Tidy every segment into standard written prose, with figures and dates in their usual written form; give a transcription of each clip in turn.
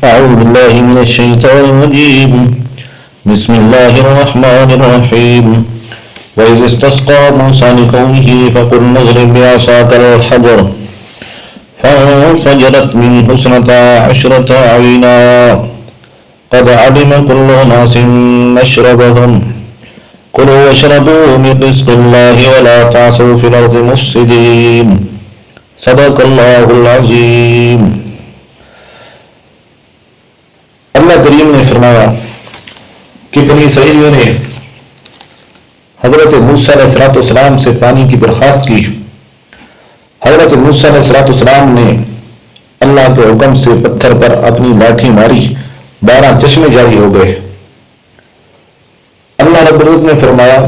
أعوذ بالله من الشيطان الرجيم. بسم الله الرحمن الرحيم. وإذ استسقى موسى لقومه فقلنا اضرب بعصاك الحجر فانفجرت منه اثنتا عشرة عينا قد علم كل أناس مشربهم كلوا واشربوا من رزق الله ولا تعثوا في الأرض مفسدين. صدق اللہ العظیم. اللہ کریم نے فرمایا کہ بنی اسرائیلیوں نے حضرت موسیٰ علیہ السلام سے پانی کی درخواست کی. حضرت موسیٰ علیہ السلام نے اللہ کے حکم سے پتھر پر اپنی لاٹھی ماری، 12 چشمے جاری ہو گئے. اللہ رب العزت نے فرمایا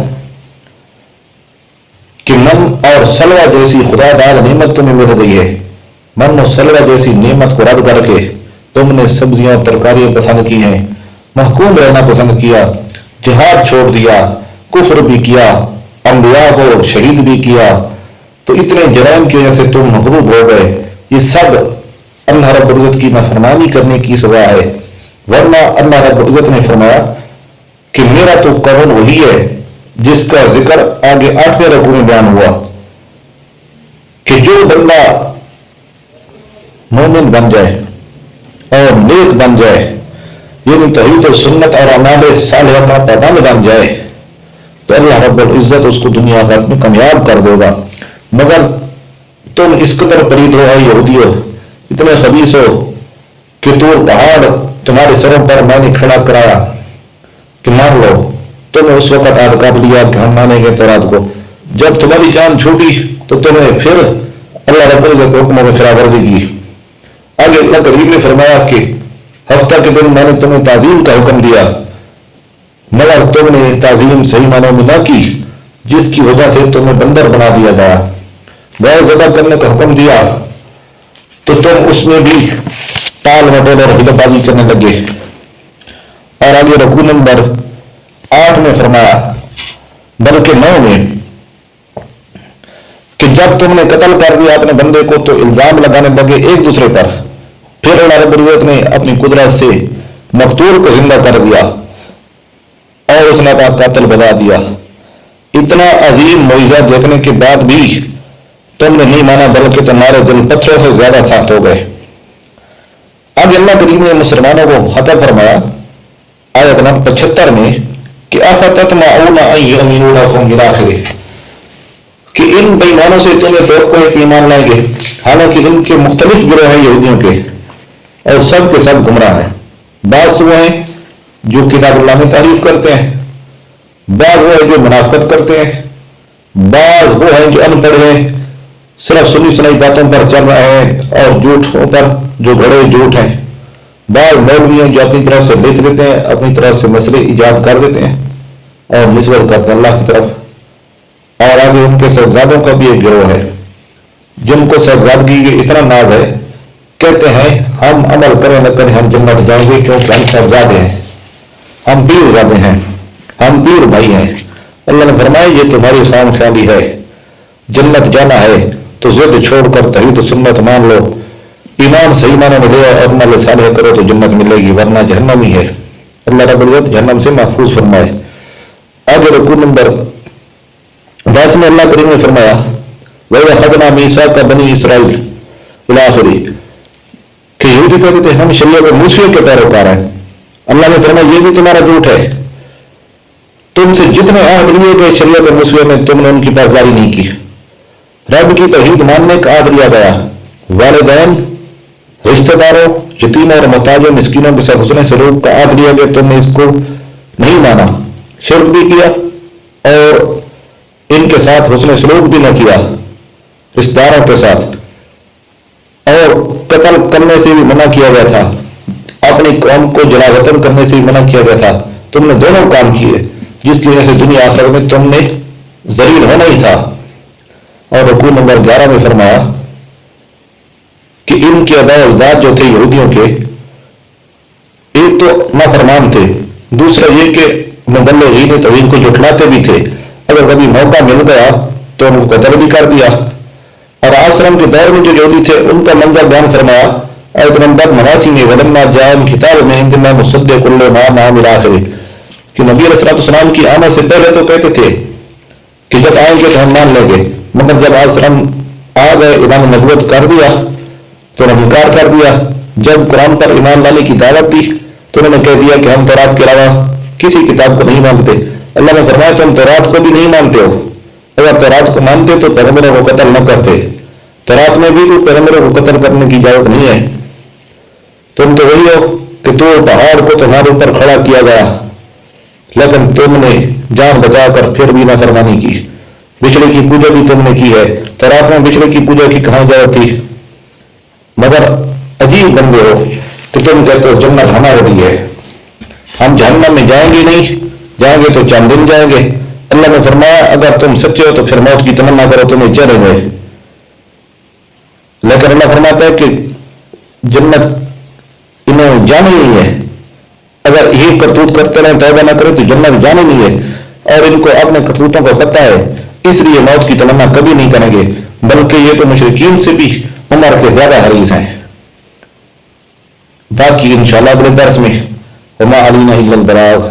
کہ من اور سلوہ جیسی خدا داد نعمت تمہیں مل گئی ہے. من اور سلوہ جیسی نعمت کو رد کر کے تم نے سبزیاں اور ترکاریاں پسند کی ہیں، محکوم رہنا پسند کیا، جہاد چھوڑ دیا، کفر بھی کیا، انبیاء کو شہید بھی کیا، تو اتنے جرائم کی وجہ سے تم مغلوب ہو گئے. یہ سب اللہ رب العزت کی نافرمانی کرنے کی سزا ہے. ورنہ اللہ رب العزت نے فرمایا کہ میرا تو قول وہی ہے جس کا ذکر آگے 8ویں رکوع میں بیان ہوا کہ جو بندہ مومن بن جائے اور نیک بن جائے، یعنی توحید و سنت اور اعمال صالحہ کا پابند بن جائے، تو اللہ رب العزت اس کو دنیا آخرت میں کامیاب کر دے گا. مگر تم اس قدر پلید ہو یہودیو، اتنے خبیث ہو کہ طور پہاڑ تمہارے سروں پر میں نے کھڑا کرایا کہ مان لو. تمہیں اس وقت آدھکاب لیا کہ ہم مانیں گے تورات کو. جب تمہاری جان چھوٹی تو تمہیں پھر اللہ رب العزت کے حکموں میں خلاف ورزی کی. آگے اللہ کریم نے فرمایا کہ ہفتہ کے دن میں نے تمہیں تعظیم کا حکم دیا، مگر تم نے تعظیم صحیح معنوں میں نہ کی، جس کی وجہ سے تمہیں بندر بنا دیا گیا. گائے ذبح کرنے کا حکم دیا تو تم اس میں بھی ٹال مٹول اور ہیلہ بازی کرنے لگے. اور آگے رکوع نمبر 8 میں فرمایا، بلکہ 9 میں، کہ جب تم نے قتل کر دیا اپنے بندے کو تو الزام لگانے لگے ایک دوسرے پر. پھر اللہ رب العزت نے اپنی قدرت سے مقتول کو زندہ کر دیا اور اس نے کا قاتل بنا دیا. اتنا عظیم معجزہ دیکھنے کے بعد بھی تم نے نہیں مانا، بلکہ تمہارے دل پتھروں سے زیادہ سخت ہو گئے. اب اللہ کریم نے مسلمانوں کو خطاب فرمایا آیت نمبر 75 میں کہ افتطمعون ان یؤمنوا لکم الی آخرہ، کہ ان بے ایمانوں سے تمہیں توقع ہے کہ ایمان لائیں گے، حالانکہ ان کے مختلف گروہ ہیں یہودیوں کے اور سب کے سب گمراہ ہیں. بعض وہ ہیں جو کتاب اللہ میں تعریف کرتے ہیں، بعض وہ ہیں جو منافقت کرتے ہیں، بعض وہ ہیں جو ان پڑھ ہیں، صرف سنی سنائی باتوں پر چل رہے ہیں اور جھوٹوں پر جو گھڑے جھوٹ ہیں. بعض مولوی ہیں جو اپنی طرف سے لکھ دیتے ہیں، اپنی طرف سے مسئلے ایجاد کر دیتے ہیں اور نسبت کرتے ہیں اللہ کی طرف. اور آگے ان کے صاحبزادوں کا بھی ایک گروہ ہے جن کو صاحبزادگی کے اتنا ناز ہے، کہتے ہیں ہم عمل کریں نہ کریں ہم جنت جائیں گے کیونکہ ہم صاحبزادے ہیں، ہم پیر زادے ہیں، ہم پیر بھائی ہیں. اللہ نے فرمایا یہ تمہاری خام خیالی ہے. جنت جانا ہے تو ضد چھوڑ کر توحید و سنت مان لو، ایمان صحیح معنوں میں لے اور عمل صالح کرو تو جنت ملے گی، ورنہ جہنم ہی ہے. اللہ رب العزت جہنم سے محفوظ فرمائے. آگے رکوع نمبر 10 میں اللہ کریم نے فرمایا وَإِذْ أَخَذْنَا مِيثَاقَ بَنِي إِسْرَائِيلَ إِلَى آخِرِهِ، کہ یہودی کہتے تھے ہم شریعت موسیٰ کے پیروکار ہیں. اللہ نے فرمایا یہ بھی تمہارا جھوٹ ہے. تم سے جتنے عہد لیے گئے شریعت موسیٰ میں تم نے ان کی پاسداری نہیں کی. رب کی توحید ماننے کا عہد لیا گیا، والدین، رشتہ داروں، یتیموں اور محتاجوں مسکینوں کے ساتھ حسن سلوک کا عہد لیا گیا، تم نے اس کو نہیں مانا، شرک بھی کیا اور ان کے ساتھ حسن سلوک بھی نہ کیا رشتہ داروں کے ساتھ، اور قتل کرنے سے بھی منع کیا گیا تھا، اپنی قوم کو جلا وطن کرنے سے بھی منع کیا گیا تھا. تم نے دونوں کام کیے جس کی وجہ سے دنیا آخرت میں تم نے ذلیل ہونا ہی تھا. اور رکوع نمبر 11 میں فرمایا کہ ان کے آباء و اجداد جو تھے یہودیوں کے، ایک تو نافرمان تھے، دوسرا یہ کہ مبلغین توحید کو جھٹلاتے بھی تھے. اگر کبھی موقع مل گیا تو ان کو قتل بھی کر دیا. اور آسرم کے دور میں جو یہودی تھے ان کا منظر بیان فرمایا آیت نمبر 89 میں ولما جاء کتاب میں عندنا مصدق لما معهم الى آخر، کہ نبی علیہ السلام کی آمد سے پہلے تو کہتے تھے کہ جب آئیں گے تو ہم مان لیں گے، مگر جب آپ سلام آ گئے اعلان نبوت کر دیا تو انہوں نے انکار کر دیا۔ جب قرآن پر ایمان لانے کی دعوت دی تو انہوں نے کہہ دیا کہ ہم تورات کے علاوہ کسی کتاب کو نہیں مانتے۔ اللہ نے فرمایا تم تورات کو بھی نہیں مانتے ہو، اگر تورات کو مانتے تو پیغمبروں کو قتل نہ کرتے، تورات میں بھی کوئی پیغمبروں کو قتل کرنے کی اجازت نہیں ہے۔ تم تو وہی ہو کہ تو پہاڑ کو تمہارے اوپر کھڑا کیا گیا لیکن تم نے جان بچا کر پھر بھی نافرمانی کی، بچڑے کی پوجا بھی تم نے کی ہے، تورات میں بچڑے کی پوجا کی کہاں اجازت تھی؟ مگر عجیب بندے ہو کہ تم کہتے ہو جنت ہمارے لیے ہے، ہم جہنم میں جائیں گے نہیں، جائیں گے تو چند دن جائیں گے۔ اللہ نے فرمایا اگر تم سچے ہو تو پھر موت کی تمنا کرو، تمہیں چلے گئے، لیکن اللہ فرماتا ہے کہ جنت انہیں جانے نہیں ہے، اگر یہ کرتوت کرتے رہے توبہ نہ کرے تو جنت جانے نہیں ہے، اور ان کو اپنے کرتوتوں کو پتہ ہے، اس لیے موت کی تمنا کبھی نہیں کریں گے، بلکہ یہ تو مشرکین سے بھی عمر کے زیادہ حریص ہیں۔ باقی انشاءاللہ اگلے درس میں وما علینا الا البلاغ۔